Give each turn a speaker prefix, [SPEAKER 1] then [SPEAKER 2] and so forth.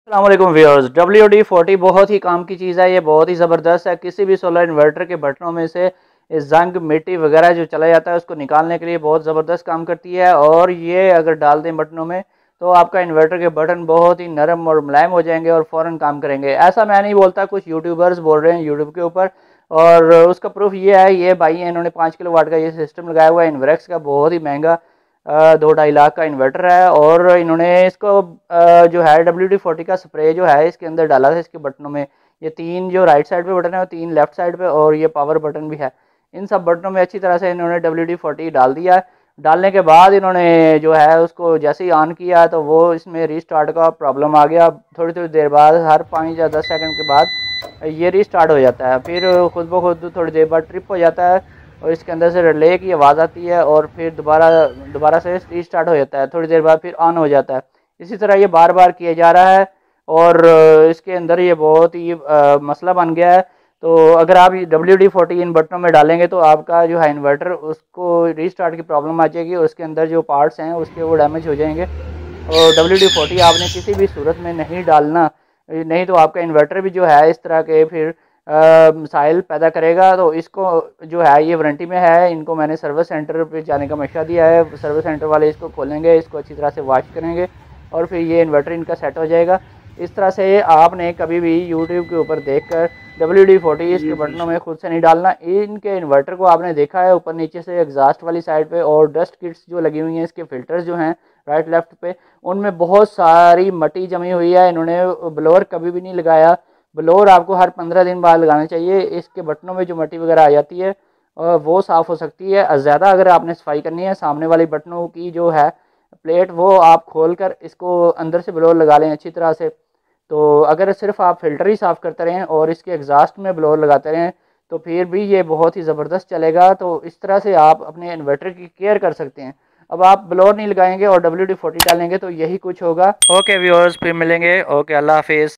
[SPEAKER 1] अस्सलामुअलैकुम viewers. WD-40 बहुत ही काम की चीज़ है, ये बहुत ही ज़बरदस्त है। किसी भी सोलर इन्वर्टर के बटनों में से जंग मिट्टी वगैरह जो चला जाता है उसको निकालने के लिए बहुत ज़बरदस्त काम करती है। और ये अगर डाल दें बटनों में तो आपका इन्वर्टर के बटन बहुत ही नरम और मुलायम हो जाएंगे और फ़ौरन काम करेंगे। ऐसा मैं नहीं बोलता, कुछ यूट्यूबर्स बोल रहे हैं यूट्यूब के ऊपर, और उसका प्रूफ ये है, ये भाई हैं, इन्होंने 5 किलो वाट का ये सिस्टम लगाया हुआ है इन्वरेक्स का, बहुत ही महंगा 2-2.5 लाख का इन्वर्टर है। और इन्होंने इसको जो है WD-40 का स्प्रे जो है इसके अंदर डाला था इसके बटनों में। ये 3 जो राइट साइड पे बटन है और 3 लेफ्ट साइड पे, और ये पावर बटन भी है। इन सब बटनों में अच्छी तरह से इन्होंने WD-40 डाल दिया। डालने के बाद इन्होंने जो है उसको जैसे ही ऑन किया तो वो इसमें रीस्टार्ट का प्रॉब्लम आ गया। थोड़ी थोड़ी देर बाद, हर 5 या 10 सेकंड के बाद ये रीस्टार्ट हो जाता है। फिर खुद ब खुद थोड़ी देर बाद ट्रिप हो जाता है और इसके अंदर से रिले की आवाज़ आती है और फिर दोबारा दोबारा से रीस्टार्ट हो जाता है। थोड़ी देर बाद फिर ऑन हो जाता है। इसी तरह ये बार बार किया जा रहा है और इसके अंदर ये बहुत ही मसला बन गया है। तो अगर आप WD-40 इन बटनों में डालेंगे तो आपका जो है इन्वर्टर, उसको रीस्टार्ट की प्रॉब्लम आ जाएगी और उसके अंदर जो पार्ट्स हैं उसके वो डैमेज हो जाएंगे। और WD-40 आपने किसी भी सूरत में नहीं डालना, नहीं तो आपका इन्वर्टर भी जो है इस तरह के फिर मिसाइल पैदा करेगा। तो इसको जो है ये वारंटी में है, इनको मैंने सर्विस सेंटर पे जाने का मशवरा दिया है। सर्विस सेंटर वाले इसको खोलेंगे, इसको अच्छी तरह से वॉश करेंगे और फिर ये इन्वर्टर इनका सेट हो जाएगा। इस तरह से आपने कभी भी यूट्यूब के ऊपर देखकर WD-40 इसके बटनों में खुद से नहीं डालना। इनके इन्वर्टर को आपने देखा है ऊपर नीचे से एग्जॉस्ट वाली साइड पे, और डस्ट किट्स जो लगी हुई हैं, इसके फिल्टर्स जो हैं राइट लेफ्ट पे, उनमें बहुत सारी मट्टी जमी हुई है। इन्होंने ब्लोअर कभी भी नहीं लगाया। ब्लोअर आपको हर 15 दिन बाद लगाना चाहिए। इसके बटनों में जो मट्टी वगैरह आ जाती है वो साफ़ हो सकती है। ज़्यादा अगर आपने सफाई करनी है, सामने वाली बटनों की जो है प्लेट वो आप खोल कर इसको अंदर से ब्लोअर लगा लें अच्छी तरह से। तो अगर सिर्फ आप फ़िल्टर ही साफ़ करते रहें और इसके एग्जॉस्ट में ब्लोअर लगाते रहें तो फिर भी ये बहुत ही ज़बरदस्त चलेगा। तो इस तरह से आप अपने इन्वर्टर की केयर कर सकते हैं। अब आप ब्लोअर नहीं लगाएंगे और WD-40 डालेंगे तो यही कुछ होगा। ओके व्यूअर्स, फिर मिलेंगे। ओके, अल्लाह हाफिज़।